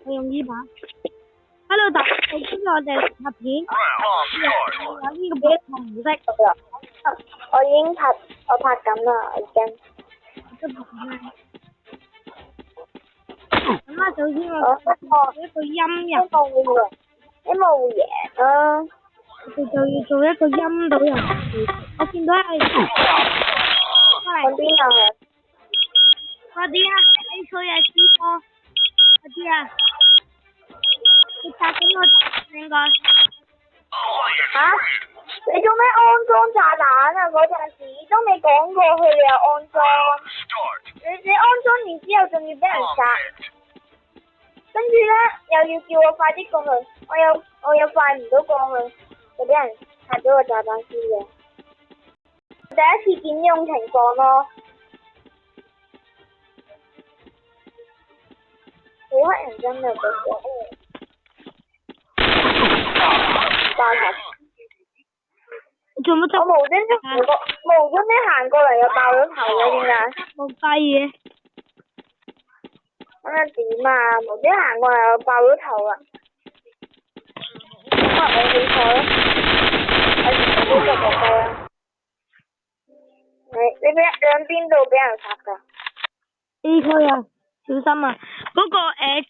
我用呢把。Hello， 大家好，今日我哋拍片，有呢個爆破模式。我拍緊啦，已經。都拍緊啦。咁啊，首先我做一個音遊。希望會贏啦。我哋就要做一個陰島遊戲。我見到係。揾邊個啊？快啲啊 ！A 區啊 ，C 科，快啲啊！你炸緊我炸應該。嚇？你做咩安裝炸彈啊？嗰陣時都未講過佢哋有安裝。你安裝完之後仲要俾人殺，跟住咧又要叫我快啲過去，我又快唔到過去，就俾人拆咗個炸彈先嘅。第一次見呢種情況咯。好乞人憎啊！嗰個爆頭。做乜執？我無端端行過嚟又爆咗頭嘅，點解？冇雞嘅。咁啊點啊？無端行過嚟又爆咗頭啊！咁啊我好彩咯，我全部都執落低啦。你兩邊度俾人殺㗎 ？A 區啊，小心啊！嗰個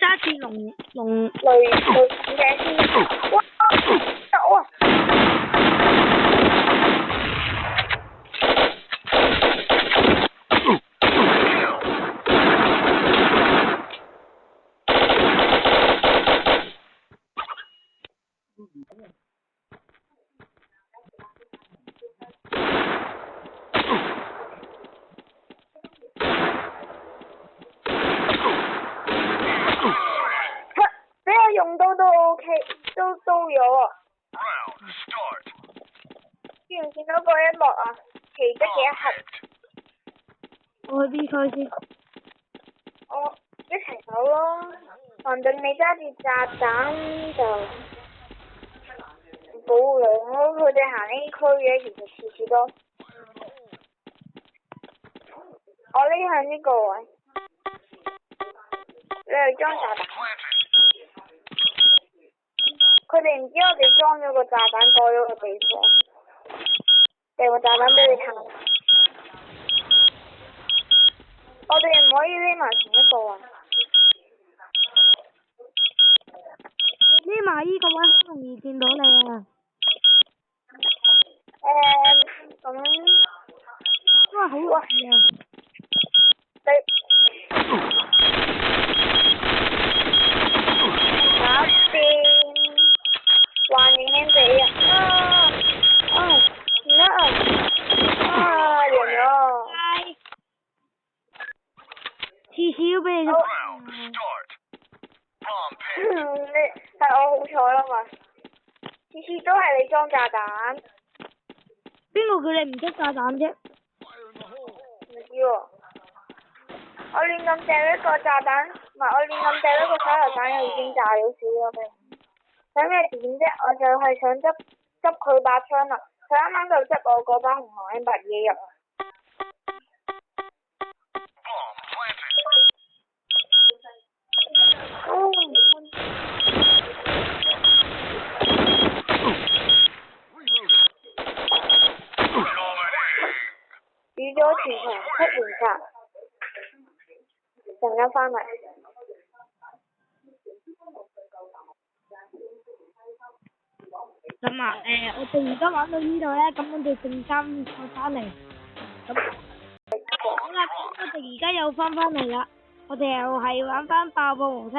揸住雷鏡先。哇！走啊！俾我用到都 OK，都咗喎。見唔見到嗰一幕啊？奇蹟嘅一刻。我去 B 區先。我一齊走咯，橫掂你揸住炸彈就保護你咯。佢哋行 A 區嘅，其實次次都。我匿向呢個位，你去裝炸彈。佢哋唔知我哋裝咗個炸彈過咗個地方，掟個炸彈俾你睇。我哋唔可以匿埋同一個位。匿埋呢個位好容易見到你啊！咁。哇！好熱啊！搞掂，還影影地啊！唔得啊！贏咗！次次都俾你捉。係我好彩啦嘛！次次都係你裝炸彈。邊個叫你唔捉炸彈啫？唔知喎。我亂咁掟一個炸彈，唔係我亂咁掟一個手榴彈，又已經炸咗少咗嘅。想咩點啫？我就係想執佢把槍啦，佢啱啱就執我嗰把紅藍 M8 嘢入。雨咗全場7連殺，陣間返嚟。咁啊，我哋而家玩到呢度咧，咁我哋陣間再返嚟。咁好啦，我哋而家又返嚟啦，我哋又係玩翻爆破模式。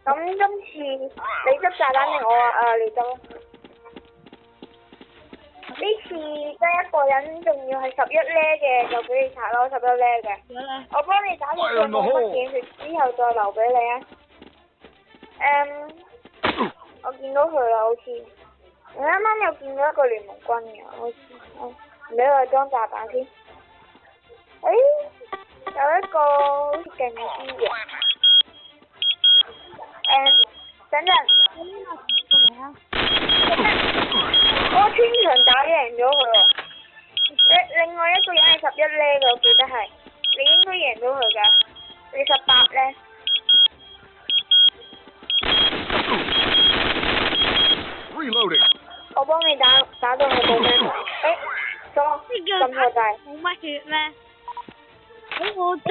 咁今次你執炸彈定我啊？你執。呢次得一個人，仲要係11呢嘅，就俾你拆咯，11呢嘅。我幫你打咗個冇乜嘢血之後，再留俾你啊。我見到佢啦，好似。我啱啱又見到一個聯盟軍嘅，好似。唔俾佢裝炸彈先。有一個好似勁啲嘅。等陣。我穿牆打贏咗佢喎，另外一個人係11呢嘅，我記得係，你應該贏到佢㗎，你18呢？咁破大。冇乜血咩？我呢啲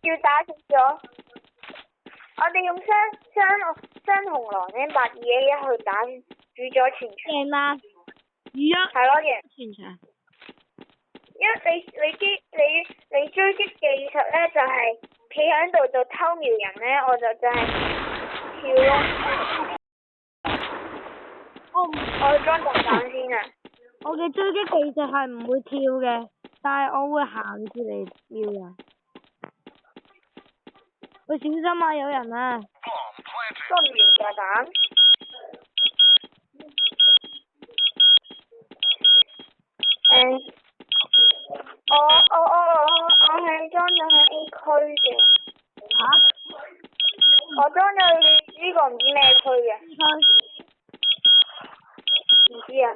叫打死咗。我哋用雙紅狼呢821去打煮咗全場。贏啦！魚係咯，贏全場。因為你追擊技術咧就係企喺度就偷瞄人咧，我就係跳咯。我裝導彈先啊！我嘅追擊技術係唔會跳嘅，但係我會行住嚟瞄人。喂，小心啊！有人啊！裝完炸彈。我係裝咗喺 A 區嘅。嚇？我裝咗呢個唔知咩區嘅。唔知啊。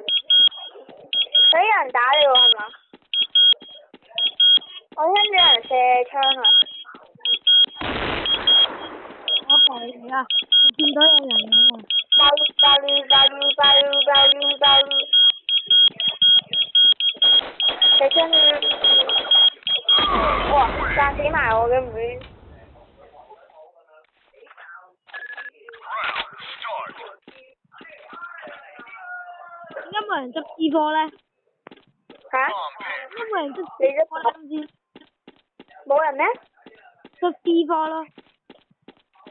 有人打你喎係嘛？我聽到有人射槍啊！我陪你啊！我見到有人啊！爆！射槍哇！炸死埋我嘅妹！點解冇人執 C4咧？嚇？點解冇人執你 C4 先？冇人咩？執 C4 咯。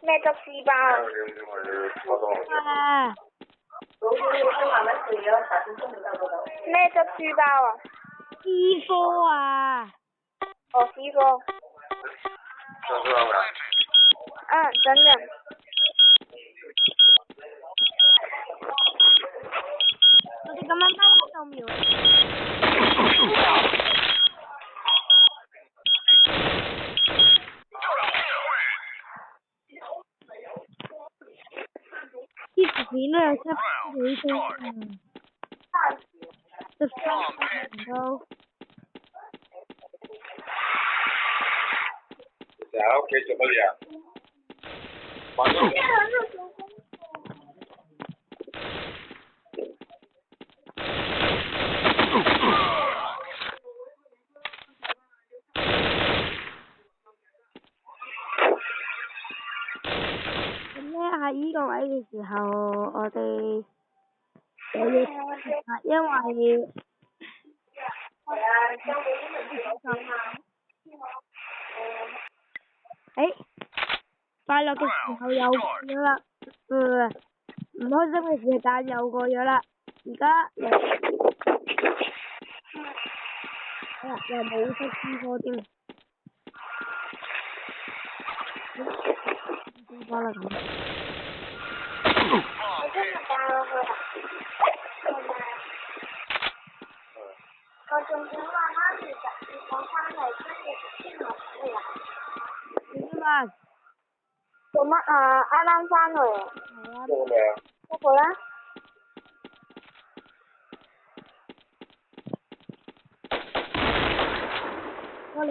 咩執 C 包？啊！咩執書包啊？C4 啊！哦，C4。等陣。我哋咁樣踎喺度瞄。呢條片都有7幾張啊！10都。成日喺屋企做乜嘢啊？玩咗。咁咧喺呢個位嘅時候，我哋就要因為快樂嘅時候又過咗啦，唔開心嘅時間又過咗啦，而家又冇出C4添，C4啦咁。我今日帶我去啦。我仲想話媽咪我翻嚟跟住先落嚟啦。做乜？做乜啊？啱啱翻嚟。係啊。做咩啊？不過啦。我哋。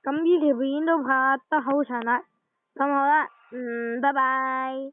咁呢條片都拍得好長啦，咁好啦，拜拜。